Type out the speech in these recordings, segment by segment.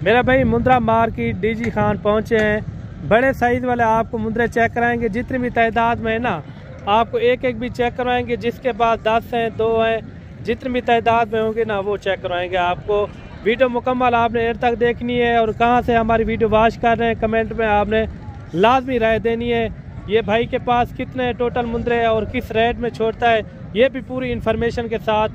मेरा भाई Mundra market DG Khan पहुंचे हैं। बड़े साइज वाले आपको मुंद्रे चेक कराएंगे, जितनी भी तादाद में है ना आपको एक एक भी चेक करवाएंगे। जिसके पास 10 हैं 2 हैं, जितनी भी तादाद में होंगे ना वो चेक करवाएंगे आपको। वीडियो मुकम्मल आपने एंड तक देखनी है और कहाँ से हमारी वीडियो वॉच कर रहे हैं कमेंट में आपने लाजमी राय देनी है। ये भाई के पास कितने टोटल मुंद्रे है और किस रेट में छोड़ता है ये भी पूरी इन्फॉर्मेशन के साथ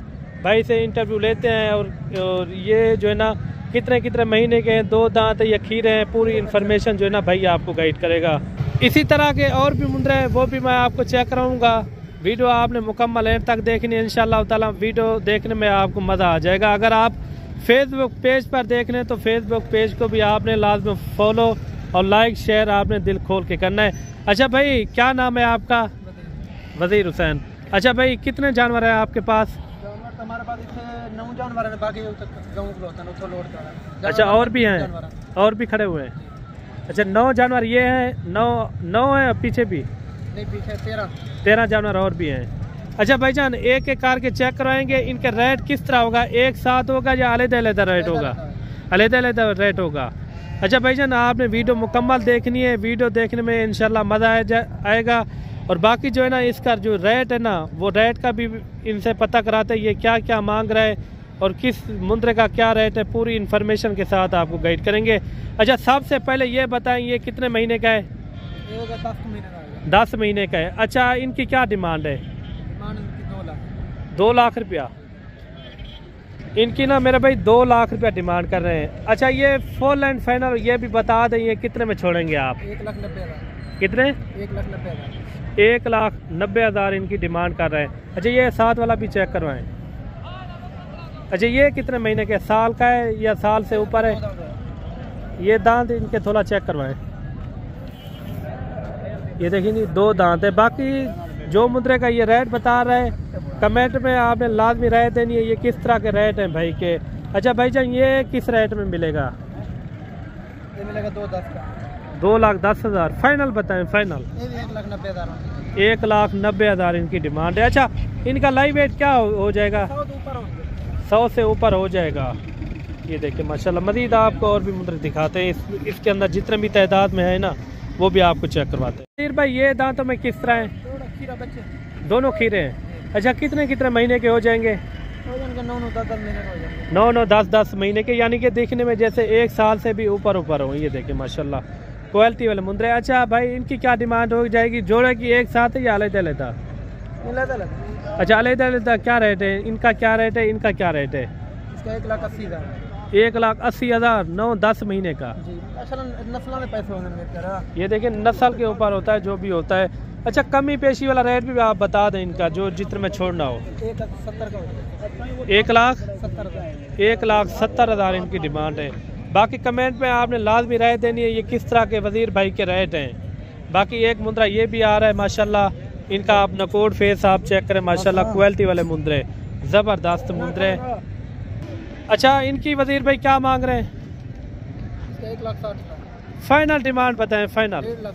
भाई से इंटरव्यू लेते हैं। और ये जो है ना कितने कितने महीने के हैं, 2 दांत या खीरे हैं, पूरी इन्फॉर्मेशन जो है ना भाई आपको गाइड करेगा। इसी तरह के और भी मुंद्रे हैं वो भी मैं आपको चेक कराऊंगा। वीडियो आपने मुकम्मल एंड तक देखनी है, इंशाल्लाह ताला वीडियो देखने में आपको मज़ा आ जाएगा। अगर आप फेसबुक पेज पर देख रहे हैं तो फेसबुक पेज को भी आपने लाजमी फॉलो और लाइक शेयर आपने दिल खोल के करना है। अच्छा भाई क्या नाम है आपका? वजीर हुसैन। अच्छा भाई कितने जानवर हैं आपके पास? हमारे पास 9 जानवर हैं, बाकी अच्छा और भी हैं, और भी खड़े हुए हैं। अच्छा 9 जानवर ये हैं, 9 हैं, पीछे भी नहीं, पीछे 13 जानवर और भी हैं। अच्छा भाईजान एक एक करके चेक करवाएंगे, इनके रेट किस तरह होगा, एक साथ होगा या अलग-अलग रेट होगा? अलग-अलग रेट होगा। अच्छा भाईजान आपने वीडियो मुकम्मल देखनी है, वीडियो देखने में इंशाल्लाह मज़ा आएगा। और बाकी जो है ना इसका जो रेट है ना वो रेट का भी इनसे पता कराते हैं, ये क्या क्या मांग रहा है और किस मुंद्रे का क्या रेट है, पूरी इन्फॉर्मेशन के साथ आपको गाइड करेंगे। अच्छा सबसे पहले ये बताएं ये कितने महीने का है? 10 महीने का है। अच्छा इनकी क्या डिमांड है? 2 लाख रुपया इनकी ना मेरे भाई 2 लाख रुपया डिमांड कर रहे हैं। अच्छा ये फुल एंड फाइनल ये भी बता दें ये कितने में छोड़ेंगे आप? 1,90,000। कितने? 1,90,000। 1,90,000 इनकी डिमांड कर रहे हैं। अच्छा ये साथ वाला भी चेक करवाएं। अच्छा ये कितने महीने के, साल का है या साल से ऊपर है? ये दांत इनके थोड़ा चेक करवाएं। ये देखिए 2 दांत है। बाकी जो मुद्रे का ये रेट बता रहा है कमेंट में आपने लाजमी राय देनी है ये किस तरह के रेट हैं भाई के। अच्छा भाईजान ये किस रेट में मिलेगा? ये मिलेगा 2,10 का। 2,10,000 फाइनल बताएं। फाइनल 1,90,000। 1,90,000 इनकी डिमांड है। अच्छा इनका लाइव वेट क्या हो जाएगा? 100 से ऊपर हो जाएगा। ये देखिए माशाल्लाह। मजीद आपको और भी मुद्रे दिखाते हैं, इसके अंदर जितने भी तादाद में है ना वो भी आपको चेक करवाते हैं। भाई ये दांतों में किस तरह है? दोनों खीरे हैं। अच्छा कितने कितने महीने के हो जाएंगे? 9-9 10-10 महीने के, यानी कि देखने में जैसे 1 साल से भी ऊपर हो। ये देखिए माशाल्लाह क्वालिटी वाले मुंद्रे। अच्छा भाई इनकी क्या डिमांड हो जाएगी? जोड़े की एक साथ है या अलग-अलग? अच्छा अलग-अलग क्या रेट है इनका? क्या रेट है इनका? क्या रेट है इसका? 1,80,000। 1,80,000 9-10 महीने का। नस्ल में पैसे होंगे। ये देखिए नस्ल के ऊपर होता है जो भी होता है। अच्छा कमी पेशी वाला रेट भी आप बता दें इनका जो जितने में छोड़ना हो। 1,70,000 इनकी डिमांड है। बाकी कमेंट में आपने लाजमी राय देनी है ये किस तरह के वजीर भाई के रेट हैं। बाकी एक मुंद्रा ये भी आ रहा है माशाल्लाह, इनका आप नकोड फेस आप चेक करें माशाल्लाह, क्वालिटी वाले मुंद्रे, ज़बरदस्त मुंद्रे। अच्छा इनकी वजीर भाई क्या मांग रहे हैं? 1,60,000 फाइनल डिमांड बताएं। फाइनल 1,50,000।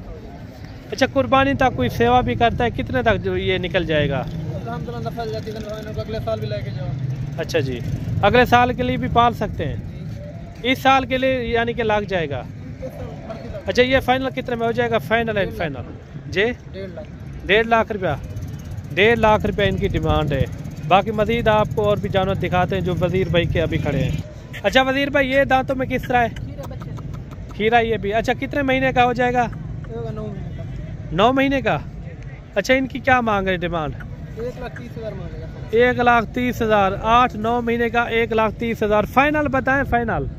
अच्छा कुर्बानी तक कोई सेवा भी करता है, कितने तक जो ये निकल जाएगा? अगले साल भी लेके जाओ। अच्छा जी अगले साल के लिए भी पाल सकते हैं, इस साल के लिए यानी कि लग जाएगा। अच्छा ये फाइनल कितने में हो जाएगा? फाइनल एंड फाइनल जी 1.5 लाख रुपया। 1.5 लाख रुपया इनकी डिमांड है। बाकी मजीद आपको और भी जानवर दिखाते हैं जो वजीर भाई के अभी खड़े हैं। अच्छा वजीर भाई ये दांतों में किस तरह है? खीरा ये भी। अच्छा कितने महीने का हो जाएगा? 9 महीने का। अच्छा इनकी क्या मांग है डिमांड? 1,30,000 मांगेगा। 1,30,000 8-9 महीने का 1,30,000 फाइनल बताएं। फाइनल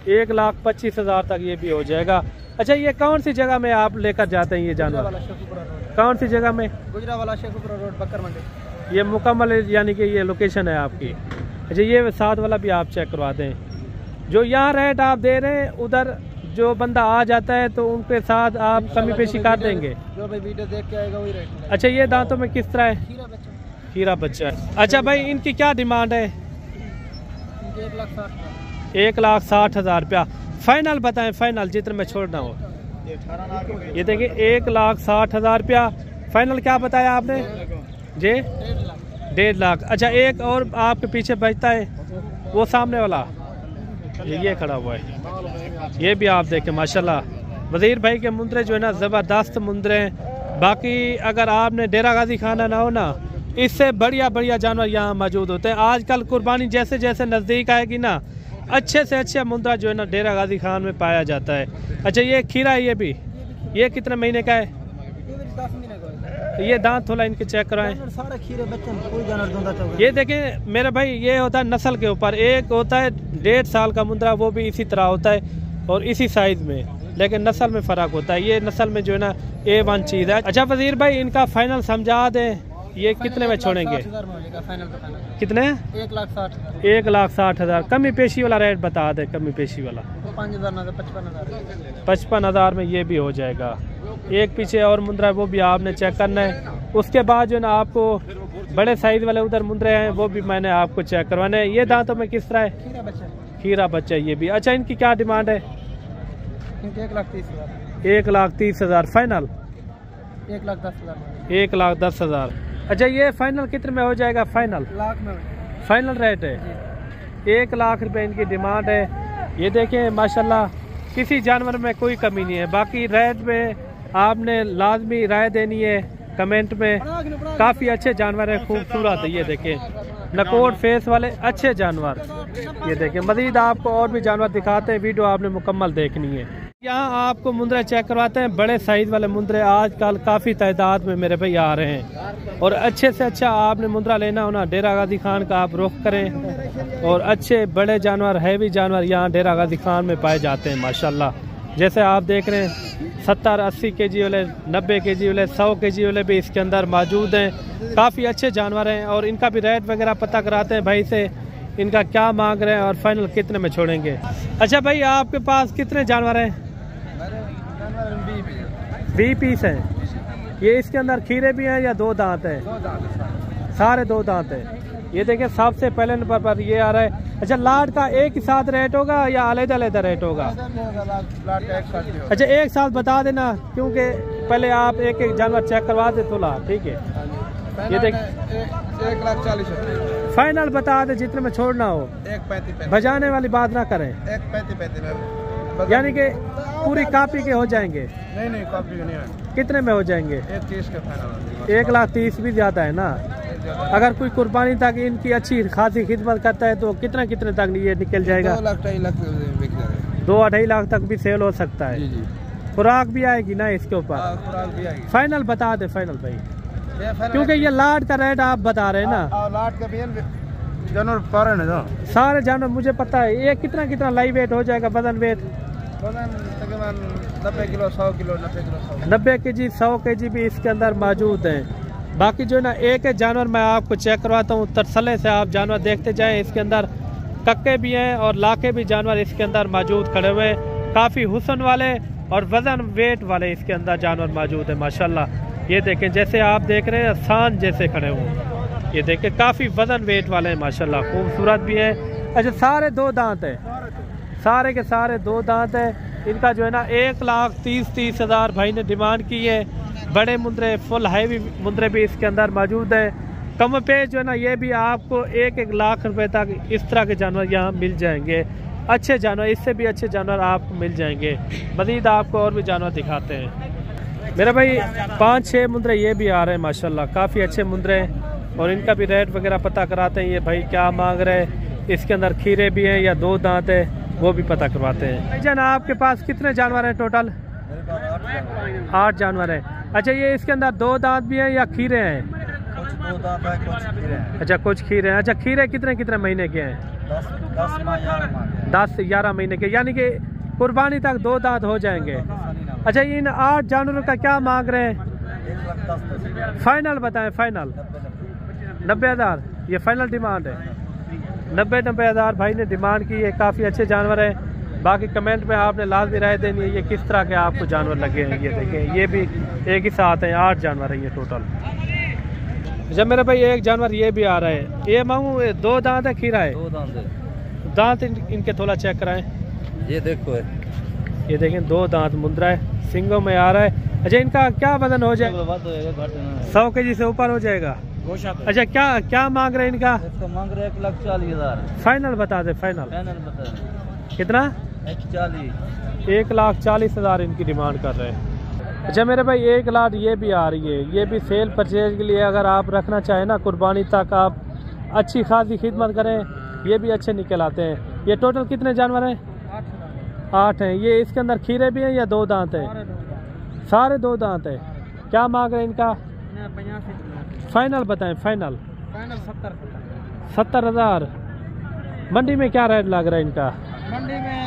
1,25,000 तक ये भी हो जाएगा। अच्छा ये कौन सी जगह में आप लेकर जाते हैं ये जानवर? कौन सी जगह में? गुजरावाला शेखुपुरा रोड बकर मंडी। ये मुकम्मल यानी कि ये लोकेशन है आपकी। अच्छा ये साथ वाला भी आप चेक करवाते हैं। जो यहाँ रेट आप दे रहे हैं उधर जो बंदा आ जाता है तो उनके साथ आप कमी पेशी कर देंगे? जो भाई वीडियो देख के आएगा वही रेट। अच्छा ये दांतों में किस तरह है? खीरा बच्चा है। अच्छा भाई इनकी क्या डिमांड है? 1,60,000 रुपया फाइनल बताएं। फाइनल जितने में छोड़ना हो। ये देखिए 1,60,000 रुपया फाइनल। क्या बताया आपने जी? 1.5 लाख। अच्छा एक और आपके पीछे बचता है वो सामने वाला ये खड़ा हुआ है, ये भी आप देखें माशाल्लाह। वजीर भाई के मुंदरे जो है ना ज़बरदस्त मुंदरे हैं। बाकी अगर आपने डेरा गाजी खाना ना हो ना, इससे बढ़िया बढ़िया जानवर यहाँ मौजूद होते हैं। आजकल कुर्बानी जैसे जैसे नज़दीक आएगी ना, अच्छे से अच्छा मुंदरा जो है ना डेरा गाजी खान में पाया जाता है। अच्छा ये खीरा है, ये कितने महीने का है? ये दांत थोड़ा इनके चेक कराएं। ये देखें मेरे भाई, ये होता है नस्ल के ऊपर। एक होता है 1.5 साल का मुंदरा, वो भी इसी तरह होता है और इसी साइज में, लेकिन नस्ल में फ़र्क होता है। ये नस्ल में जो है ना A1 चीज़ है। अच्छा वजीर भाई, इनका फाइनल समझा दें, ये कितने में छोड़ेंगे? कितने? 1,60,000। 1,60,000। कमी पेशी वाला रेट बता दे, कमी पेशी वाला 55,000 में ये भी हो जाएगा। एक पीछे और मुंदरा वो भी आपने चेक करना है। उसके बाद जो ना आपको बड़े साइज वाले उधर मुंदरे हैं, वो भी मैंने आपको चेक करवाने हैं। ये दांतों में किस तरह है? खीरा बच्चा ये भी। अच्छा इनकी क्या डिमांड है? 1,30,000। 1,30,000 फाइनल? 1,10,000। 1,10,000। अच्छा ये फाइनल कितने में हो जाएगा? फाइनल लाख में फाइनल रेट है। 1 लाख रुपए इनकी डिमांड है। ये देखें माशाल्लाह, किसी जानवर में कोई कमी नहीं है। बाकी रेट में आपने लाजमी राय देनी है कमेंट में। काफ़ी अच्छे जानवर है, खूबसूरत है। ये देखें नकोट फेस वाले अच्छे जानवर। ये देखें मजीद आपको और भी जानवर दिखाते हैं, वीडियो आपने मुकम्मल देखनी है। यहाँ आपको मुंदरे चेक करवाते हैं। बड़े साइज वाले मुंदरे आजकल काफ़ी तादाद में मेरे भाई आ रहे हैं, और अच्छे से अच्छा आपने मुंदरा लेना हो ना, डेरा गाजी खान का आप रुख करें। और अच्छे बड़े जानवर, हैवी जानवर यहाँ डेरा गाजी खान में पाए जाते हैं माशाल्लाह। जैसे आप देख रहे हैं 70-80 kg वाले, 90 kg वाले, 100 kg वाले भी इसके अंदर मौजूद हैं। काफ़ी अच्छे जानवर हैं, और इनका भी रेट वगैरह पता कराते हैं भाई से, इनका क्या मांग रहे हैं और फाइनल कितने में छोड़ेंगे। अच्छा भाई, आपके पास कितने जानवर हैं? 20 पीस हैं। ये इसके अंदर खीरे भी हैं या 2 दांत हैं? सारे 2 दांत हैं। ये देखें सबसे पहले नंबर पर ये आ रहा है। अच्छा लाट का एक ही साथ रेट होगा या अलग-अलग रेट होगा? अच्छा एक साथ बता देना, क्योंकि पहले आप एक एक जानवर चेक करवा दे तो ला, ठीक है। ये देख 1,40,000 फाइनल बता दे, जितने में छोड़ना हो। 1,35,000 बजाने वाली बात ना करें, 1,35,000 यानी कि पूरी कापी के हो जाएंगे। नहीं कॉपी नहीं है। कितने में हो जाएंगे? 1,30,000 का फाइनल। 1,30,000 भी ज्यादा है ना। अगर कोई कुर्बानी तक इनकी अच्छी खासी खिदमत करता है तो कितना कितने तक ये निकल जाएगा? 2,00,000 2,50,000 बिक जाएगा। 2-2.5 लाख तक भी सेल हो सकता है। जी। खुराक भी आएगी ना इसके ऊपर? खुराक भी आएगी। फाइनल बता दे फाइनल भाई, क्योंकि ये लाट का रेट आप बता रहे हैं ना। लाट का भी जानवर पारण है सारे जानवर मुझे पता है। ये कितना लाइव वेट हो जाएगा? वजन वेट तकरीबन 90 kilo 100 kilo 90 kilo 90 kg 100 kg भी इसके अंदर मौजूद हैं। बाकी जो है ना एक एक जानवर मैं आपको चेक करवाता हूँ, तसल्ले से आप जानवर देखते जाएं। इसके अंदर कक्के भी हैं और लाखे भी जानवर इसके अंदर मौजूद खड़े हुए हैं। काफ़ी हुस्न वाले और वजन वेट वाले इसके अंदर जानवर मौजूद है माशाल्लाह। ये देखें जैसे आप देख रहे हैं आसान जैसे खड़े हुए। ये देखें काफ़ी वजन वेट वाले हैं माशाल्लाह, खूबसूरत भी है। अच्छा सारे 2 दांत हैं, सारे के सारे 2 दांत हैं। इनका जो है ना 1,30,000 भाई ने डिमांड की है। बड़े मुंदरे, फुल हैवी मुंदरे भी इसके अंदर मौजूद हैं। कम पे जो है ना ये भी आपको 1-1 लाख रुपए तक इस तरह के जानवर यहाँ मिल जाएंगे। अच्छे जानवर, इससे भी अच्छे जानवर आपको मिल जाएंगे। मज़ीद आपको और भी जानवर दिखाते हैं मेरा भाई। 5-6 मुंदरे ये भी आ रहे हैं माशाल्लाह, काफ़ी अच्छे मुंदरे हैं, और इनका भी रेट वगैरह पता कराते हैं। ये भाई क्या मांग रहे हैं, इसके अंदर खीरे भी हैं या 2 दांत है, वो भी पता करवाते हैं। भाई जान आपके पास कितने जानवर हैं टोटल? 8 जानवर हैं। अच्छा ये इसके अंदर 2 दांत भी हैं या खीरे हैं? कुछ 2 दांत है, कुछ खीरे हैं। अच्छा कुछ खीरे हैं। अच्छा खीरे कितने महीने के हैं? 10-11 महीने के, यानी कि कुर्बानी तक 2 दांत हो जाएंगे। अच्छा इन 8 जानवरों का क्या मांग रहे हैं? 1,10,000 फाइनल बताएं। फाइनल 90,000 ये फाइनल डिमांड है। 90,000 भाई ने डिमांड की है। काफ़ी अच्छे जानवर हैं। बाकी कमेंट में आपने लाजमी राय देनी है ये किस तरह के आपको जानवर लगे हैं। ये देखें ये भी एक ही साथ हैं, 8 जानवर हैं ये टोटल। जब मेरे भाई एक जानवर ये भी आ रहा है, ये मांगू 2 दांत है, खीरा है? 2 दांत है। दांत इनके थोड़ा चेक कराएं। ये देखो है, ये देखें 2 दांत मुंदरा है, सिंगों में आ रहा है। अच्छा इनका क्या वजन हो जाएगा? 100 kg से ऊपर हो जाएगा। अच्छा क्या मांग रहे हैं इनका? इसका मांग रहे 1,40,000। फाइनल बता दे। फाइनल कितना? 1,40,000 इनकी डिमांड कर रहे हैं। अच्छा मेरे भाई, एक लाट ये भी आ रही है, ये भी सेल परचेज के लिए अगर आप रखना चाहें ना, कुर्बानी तक आप अच्छी खासी खिदमत करें, ये भी अच्छे निकल आते हैं। ये टोटल कितने जानवर हैं? 8 हैं। ये इसके अंदर खीरे भी हैं या 2 दांत हैं? सारे 2 दांत हैं। क्या मांग रहे हैं इनका? 85। फाइनल बताएं, फाइनल 70,000। मंडी में क्या रेट लग रहा है इनका? मंडी में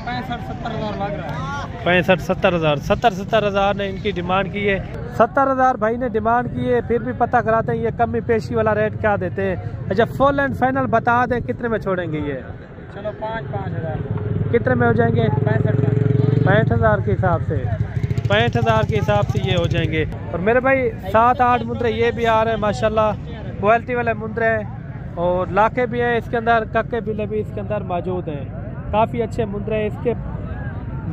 65-70,000 लग रहा है। 65-70,000, 70,000 ने इनकी डिमांड की है। 70,000 भाई ने डिमांड की है। फिर भी पता कराते हैं ये कमी पेशी वाला रेट क्या देते हैं। अच्छा फुल एंड फाइनल बता दें कितने में छोड़ेंगे ये? चलो 5,000। कितने में हो जाएंगे? 65,000 के हिसाब से, 65,000 के हिसाब से ये हो जाएंगे। और मेरे भाई 7-8 मुंद्रे ये भी आ रहे हैं माशाल्लाह, क्वालिटी वाले मुंद्रे हैं। और लाखे भी हैं इसके अंदर, कक्के बिल्ले भी इसके अंदर मौजूद हैं। काफ़ी अच्छे मुंद्रे हैं। इसके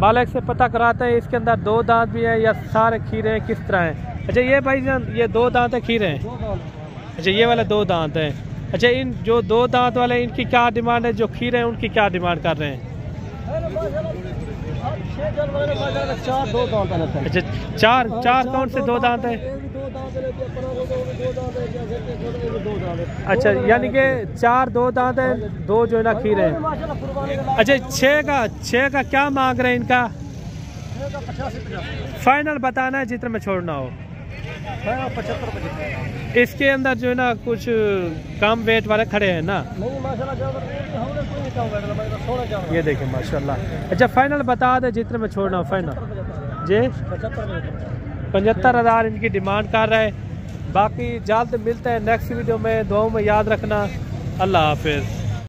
मालिक से पता कराते हैं इसके अंदर 2 दांत भी हैं या सारे खीरे हैं, किस तरह हैं। अच्छा ये भाई ये 2 दांत है, खीरे हैं? अच्छा ये वाले 2 दांत हैं। अच्छा इन जो 2 दांत वाले इनकी क्या डिमांड है? जो खीरे हैं उनकी क्या डिमांड कर रहे हैं? अच्छा चार कौन से 2 दांत है? अच्छा यानी कि 4 2 दांत है, 2 जो है ना खीरे हैं। अच्छा 6 का क्या मांग रहे हैं इनका? फाइनल बताना है जितने में छोड़ना हो। 75। इसके अंदर जो है ना कुछ कम वेट वाले खड़े हैं ना? ये देखें माशाल्लाह। अच्छा फाइनल बता दे जितने में छोड़ना हो फाइनल जी। 75,000 इनकी डिमांड कर रहा है। बाकी जल्द मिलते हैं नेक्स्ट वीडियो में। दुआओं में याद रखना। अल्लाह हाफिज़।